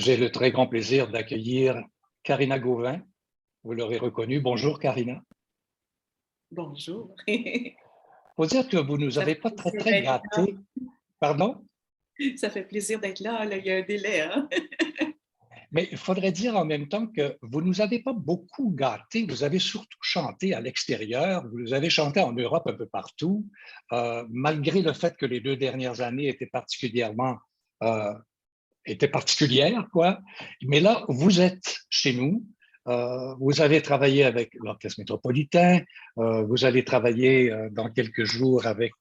J'ai le très grand plaisir d'accueillir Karina Gauvin. Vous l'aurez reconnue. Bonjour Karina. Bonjour. Faut dire que vous nous Ça avez fait pas très plaisir très d'être là. gâtés. Pardon? Ça fait plaisir d'être là, là, il y a un délai, hein? Mais il faudrait dire en même temps que vous nous avez pas beaucoup gâtés. Vous avez surtout chanté à l'extérieur. Vous avez chanté en Europe un peu partout, malgré le fait que les 2 dernières années euh, étaient particulières, quoi. Mais là, vous êtes chez nous. Vous avez travaillé avec l'Orchestre métropolitain. Vous allez travailler dans quelques jours avec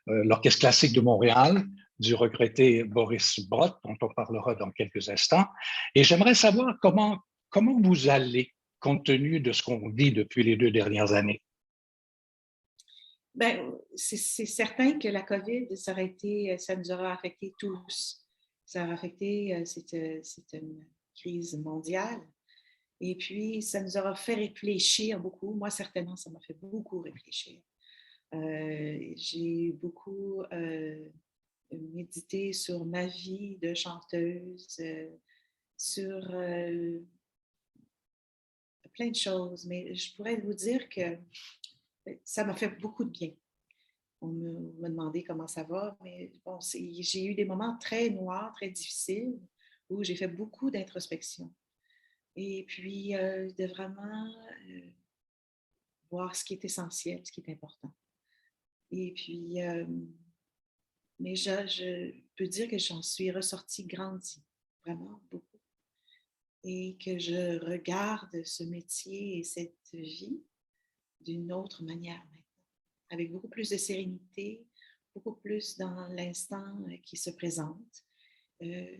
l'Orchestre classique de Montréal, du regretté Boris Brott, dont on parlera dans quelques instants. Et j'aimerais savoir comment vous allez, compte tenu de ce qu'on vit depuis les 2 dernières années. Ben, c'est certain que la COVID, ça nous aura affecté tous. Ça a affecté, c'est une crise mondiale. Et puis, ça nous aura fait réfléchir beaucoup. Moi, certainement, ça m'a fait beaucoup réfléchir. J'ai beaucoup médité sur ma vie de chanteuse, sur plein de choses, mais je pourrais vous dire que ça m'a fait beaucoup de bien. On me demandait comment ça va, mais bon, j'ai eu des moments très noirs, très difficiles, où j'ai fait beaucoup d'introspection. Et puis, de vraiment voir ce qui est essentiel, ce qui est important. Et puis, mais je peux dire que j'en suis ressortie grandie, vraiment beaucoup. Et que je regarde ce métier et cette vie d'une autre manière maintenant, avec beaucoup plus de sérénité, beaucoup plus dans l'instant qui se présente. Euh,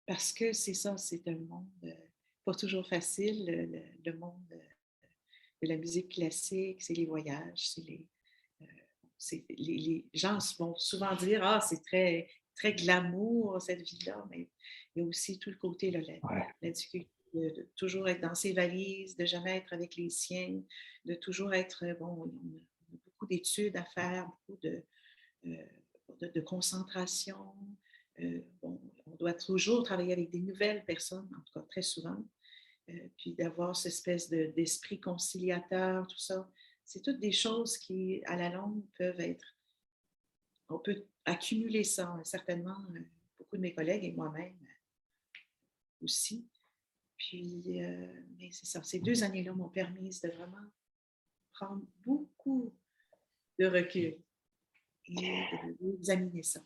Parce que c'est ça, c'est un monde pas toujours facile, le monde de la musique classique, c'est les voyages, euh, les gens vont souvent dire ah, c'est très, très glamour cette vie-là, mais il y a aussi tout le côté, là, Ouais. la difficulté de toujours être dans ses valises, de jamais être avec les siens, de toujours être, bon, on a beaucoup d'études à faire, beaucoup euh, de concentration. Bon, on doit toujours travailler avec des nouvelles personnes, en tout cas très souvent. Puis d'avoir cette espèce d'esprit conciliateur, tout ça. C'est toutes des choses qui, à la longue, peuvent être. On peut accumuler ça, hein, certainement, beaucoup de mes collègues et moi-même aussi. Puis, mais c'est ça, ces 2 années-là m'ont permis de vraiment prendre beaucoup de recul et d'examiner ça.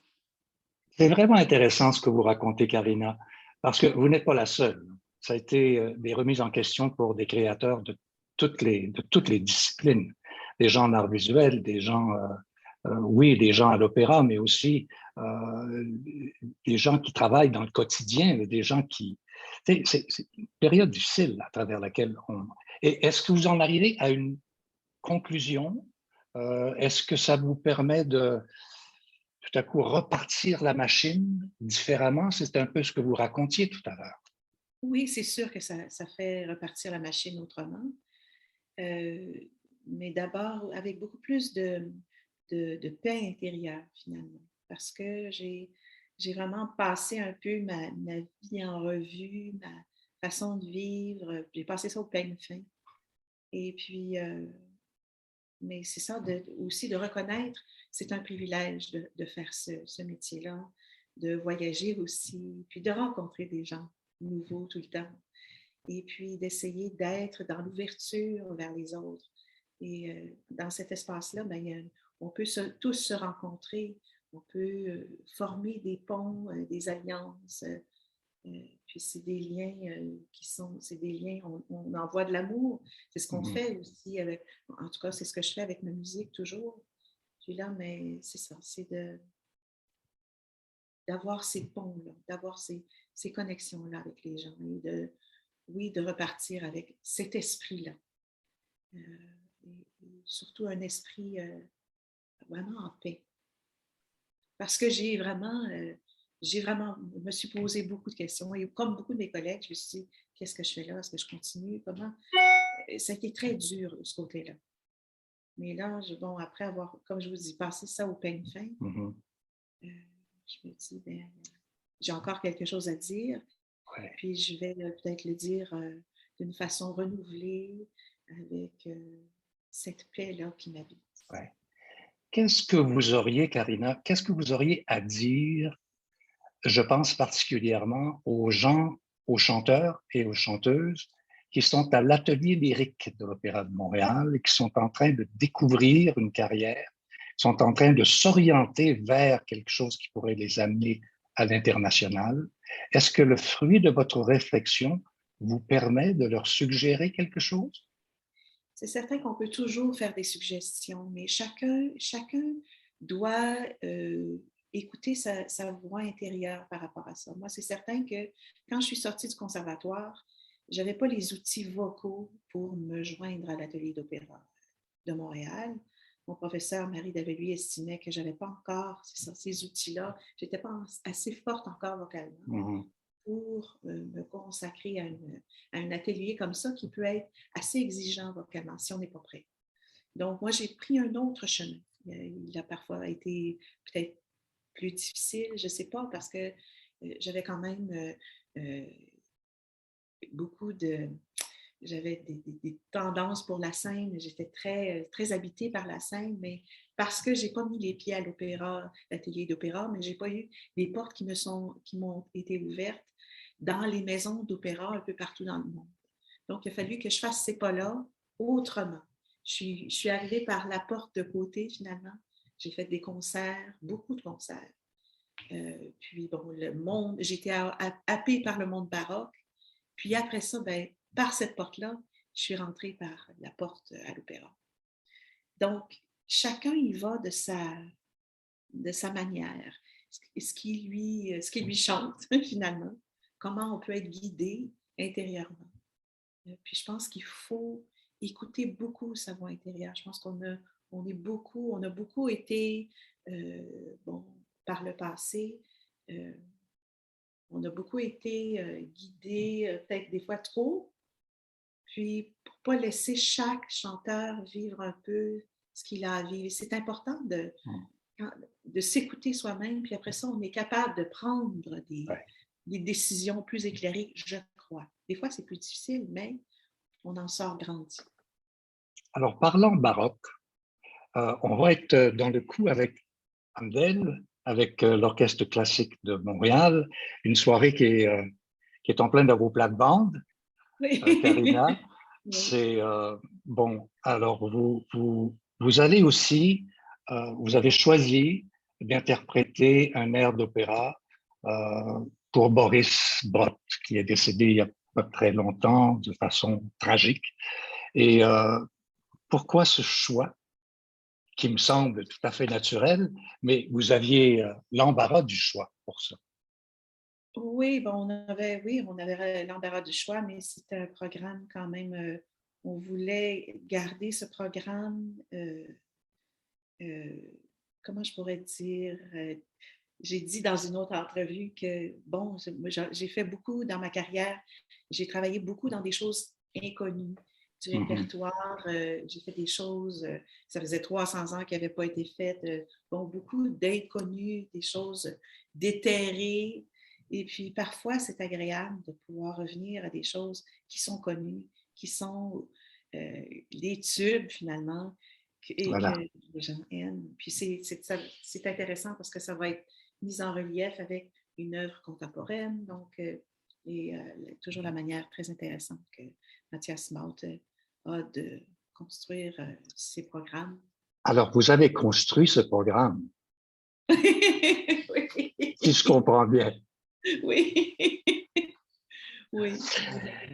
C'est vraiment intéressant ce que vous racontez, Karina, parce que vous n'êtes pas la seule. Ça a été des remises en question pour des créateurs de toutes les disciplines, des gens en art visuel, des gens, oui, des gens à l'opéra, mais aussi des gens qui travaillent dans le quotidien, des gens qui... C'est une période difficile à travers laquelle on... Et est-ce que vous en arrivez à une conclusion? Est-ce que ça vous permet de tout à coup repartir la machine différemment? C'est un peu ce que vous racontiez tout à l'heure. Oui, c'est sûr que ça fait repartir la machine autrement. Euh, mais d'abord avec beaucoup plus de paix intérieure, finalement, parce que j'ai vraiment passé un peu ma vie en revue, ma façon de vivre. J'ai passé ça au peigne fin. Et puis, mais c'est ça, aussi de reconnaître, c'est un privilège de faire ce métier-là, de voyager aussi, puis de rencontrer des gens nouveaux tout le temps. Et puis d'essayer d'être dans l'ouverture vers les autres. Et dans cet espace-là, ben, on peut tous se rencontrer, on peut former des ponts, des alliances. Puis c'est des liens c'est des liens, on envoie de l'amour. C'est ce qu'on Mhm. fait aussi avec, en tout cas, c'est ce que je fais avec ma musique toujours. Puis là, mais c'est ça, c'est d'avoir ces ponts-là, d'avoir ces connexions-là avec les gens et oui, de repartir avec cet esprit-là. Euh, et surtout un esprit vraiment en paix. Parce que je me suis posé beaucoup de questions. Et comme beaucoup de mes collègues, je me suis dit, qu'est-ce que je fais là? Est-ce que je continue? Comment? Ça a été très dur de ce côté-là. Mais là, bon, après avoir, comme je vous dis, passé ça au peigne fin, Mhm. je me dis, ben, j'ai encore quelque chose à dire. Ouais. Puis je vais peut-être le dire d'une façon renouvelée avec cette paix-là qui m'habite. Ouais. Qu'est-ce que vous auriez, Karina, qu'est-ce que vous auriez à dire, je pense particulièrement aux gens, aux chanteurs et aux chanteuses qui sont à l'atelier lyrique de l'Opéra de Montréal et qui sont en train de découvrir une carrière, sont en train de s'orienter vers quelque chose qui pourrait les amener à l'international. Est-ce que le fruit de votre réflexion vous permet de leur suggérer quelque chose? C'est certain qu'on peut toujours faire des suggestions, mais chacun doit écouter sa voix intérieure par rapport à ça. Moi, c'est certain que quand je suis sortie du conservatoire, je n'avais pas les outils vocaux pour me joindre à l'atelier d'opéra de Montréal. Mon professeur Marie Daveluy estimait que je n'avais pas encore ces outils-là. Je n'étais pas assez forte encore vocalement pour me consacrer à un atelier comme ça qui peut être assez exigeant vocalement si on n'est pas prêt. Donc, moi, j'ai pris un autre chemin. Il a parfois été peut-être plus difficile, je ne sais pas, parce que j'avais quand même beaucoup de... J'avais des tendances pour la scène, j'étais très habitée par la scène, mais parce que je n'ai pas mis les pieds à l'opéra, l'atelier d'opéra, mais je n'ai pas eu les portes qui m'ont été ouvertes dans les maisons d'opéra un peu partout dans le monde. Donc, il a fallu que je fasse ces pas-là autrement. Je suis arrivée par la porte de côté, finalement. J'ai fait des concerts, beaucoup de concerts. Puis, bon, le monde, j'étais happée par le monde baroque. Puis après ça, ben, par cette porte-là, je suis rentrée par la porte à l'opéra. Donc, chacun y va de sa manière, ce qui lui chante, finalement, comment on peut être guidé intérieurement. Puis je pense qu'il faut écouter beaucoup sa voix intérieure. Je pense on a beaucoup été, bon, par le passé, on a beaucoup été guidés, peut-être des fois trop, puis pour ne pas laisser chaque chanteur vivre un peu ce qu'il a à vivre. C'est important de s'écouter soi-même, puis après ça, on est capable de prendre des décisions plus éclairées, je crois. Des fois, c'est plus difficile, mais on en sort grandi. Alors, parlant baroque, on va être dans le coup avec Handel, avec l'Orchestre classique de Montréal, une soirée qui est en pleine de vos plates-bandes, Oui. Karina. Oui. C'est bon. Alors, vous allez aussi, vous avez choisi d'interpréter un air d'opéra pour Boris Brott, qui est décédé il y a pas très longtemps de façon tragique. Et pourquoi ce choix qui me semble tout à fait naturel, mais vous aviez l'embarras du choix pour ça? Oui, bon, on avait l'embarras du choix, mais c'était un programme quand même. On voulait garder ce programme. Comment je pourrais dire? J'ai dit dans une autre entrevue que, bon, j'ai fait beaucoup dans ma carrière, j'ai travaillé beaucoup dans des choses inconnues, du répertoire, j'ai fait des choses, ça faisait 300 ans qui n'avaient pas été faites, bon, beaucoup d'inconnus, des choses déterrées, et puis parfois c'est agréable de pouvoir revenir à des choses qui sont connues, qui sont les tubes finalement, et que Voilà. les gens aiment. Puis c'est intéressant parce que ça va être mis en relief avec une œuvre contemporaine. Donc, toujours la manière très intéressante que Mathias Maut a de construire ses programmes. Alors, vous avez construit ce programme, Oui. si je comprends bien. Oui. Oui.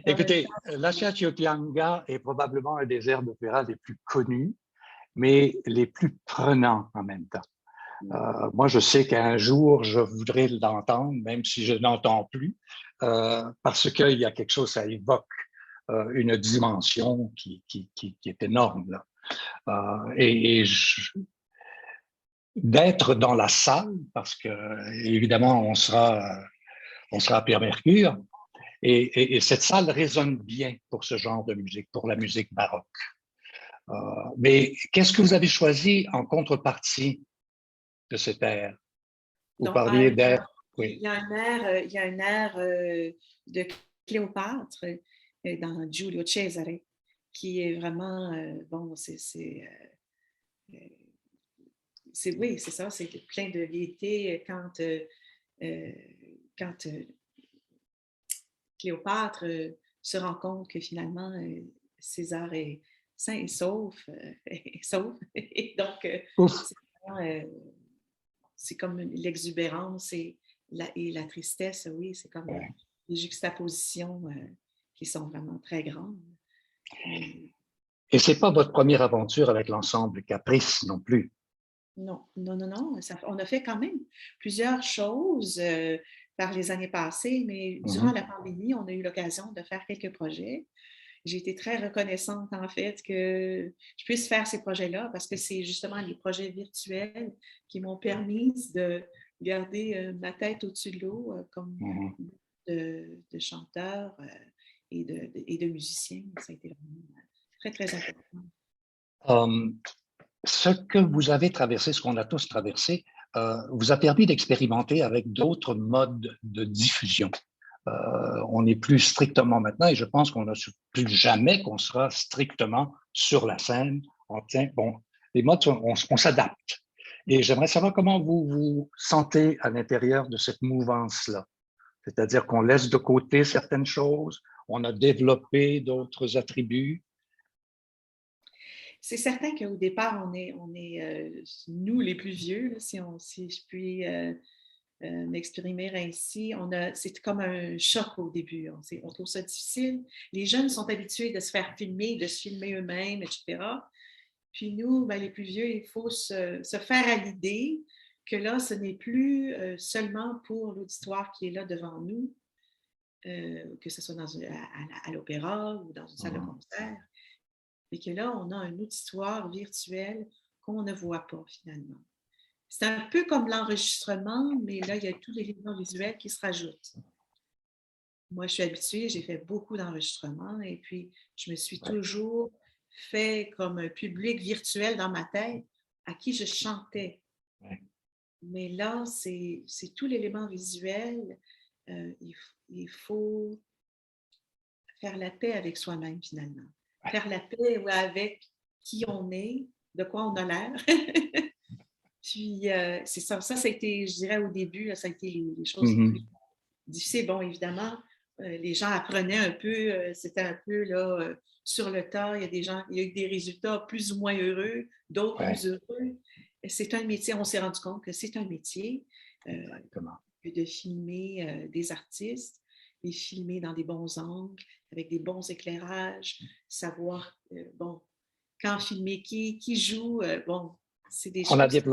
Écoutez, La Chachiotianga est probablement un des airs d'opéra les plus connus, mais les plus prenants en même temps. Moi, je sais qu'un jour, je voudrais l'entendre, même si je n'entends plus, parce qu'il y a quelque chose, ça évoque une dimension qui est énorme, là. D'être dans la salle, parce que évidemment, on sera à Pierre Mercure, et cette salle résonne bien pour ce genre de musique, pour la musique baroque. Mais qu'est-ce que vous avez choisi en contrepartie de cet air? Vous Donc, parliez d'air. Oui. Il y a un air de Cléopâtre dans Giulio Cesare qui est vraiment, bon, oui, c'est ça, c'est plein de gaieté euh, quand Cléopâtre se rend compte que finalement César est sain et sauf, sauf. Et donc, Ouf. c'est comme l'exubérance et la tristesse, oui, c'est comme Ouais. des juxtapositions qui sont vraiment très grandes. Et c'est pas votre première aventure avec l'ensemble Caprice non plus. Non, non, non, non. On a fait quand même plusieurs choses par les années passées, mais durant la pandémie, on a eu l'occasion de faire quelques projets. J'ai été très reconnaissante, en fait, que je puisse faire ces projets-là parce que c'est justement les projets virtuels qui m'ont permis de garder ma tête au-dessus de l'eau comme de chanteur et de musicien. Ça a été vraiment très, très important. Ce que vous avez traversé, ce qu'on a tous traversé, vous a permis d'expérimenter avec d'autres modes de diffusion. On n'est plus strictement maintenant, et je pense qu'on n'a plus jamais qu'on sera strictement sur la scène. Bon, les modes, on s'adapte. Et j'aimerais savoir comment vous vous sentez à l'intérieur de cette mouvance-là. C'est-à-dire qu'on laisse de côté certaines choses, on a développé d'autres attributs. C'est certain qu'au départ, on est nous les plus vieux, là, si je puis m'exprimer ainsi. C'est comme un choc au début. On trouve ça difficile. Les jeunes sont habitués de se faire filmer, de se filmer eux-mêmes, etc. Puis nous, ben, les plus vieux, il faut se faire à l'idée que là, ce n'est plus seulement pour l'auditoire qui est là devant nous, que ce soit à l'opéra ou dans une salle de concert, mais que là, on a un auditoire virtuel qu'on ne voit pas finalement. C'est un peu comme l'enregistrement, mais là, il y a tous les éléments visuels qui se rajoutent. Moi, je suis habituée, j'ai fait beaucoup d'enregistrements et puis je me suis toujours fait comme un public virtuel dans ma tête à qui je chantais. Mais là, c'est tout l'élément visuel. Il faut faire la paix avec soi-même finalement. Faire la paix avec qui on est, de quoi on a l'air. Puis, c'est ça. Ça a été, je dirais, au début, là, ça a été les choses les plus difficiles. Bon, évidemment, les gens apprenaient un peu, c'était un peu là, sur le tas. Il y a eu des résultats plus ou moins heureux, d'autres plus heureux. C'est un métier, on s'est rendu compte que c'est un métier de filmer des artistes, les filmer dans des bons angles, avec des bons éclairages, savoir, bon, quand filmer qui joue, bon, c'est des On a choses.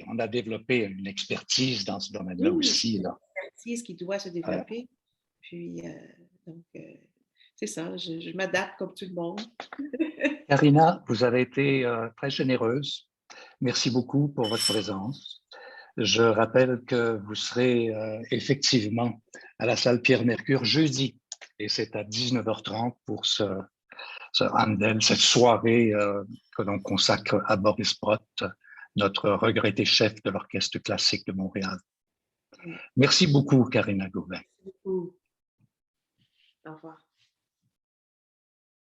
on a développé une expertise dans ce domaine-là aussi. Une expertise qui doit se développer. Puis, donc, c'est ça, je m'adapte comme tout le monde. Karina, vous avez été très généreuse. Merci beaucoup pour votre présence. Je rappelle que vous serez effectivement à la salle Pierre-Mercure jeudi, et c'est à 19h30 pour ce handel, cette soirée que l'on consacre à Boris Brott, notre regretté chef de l'Orchestre classique de Montréal. Merci beaucoup, Karina Gauvin. Merci beaucoup. Au revoir.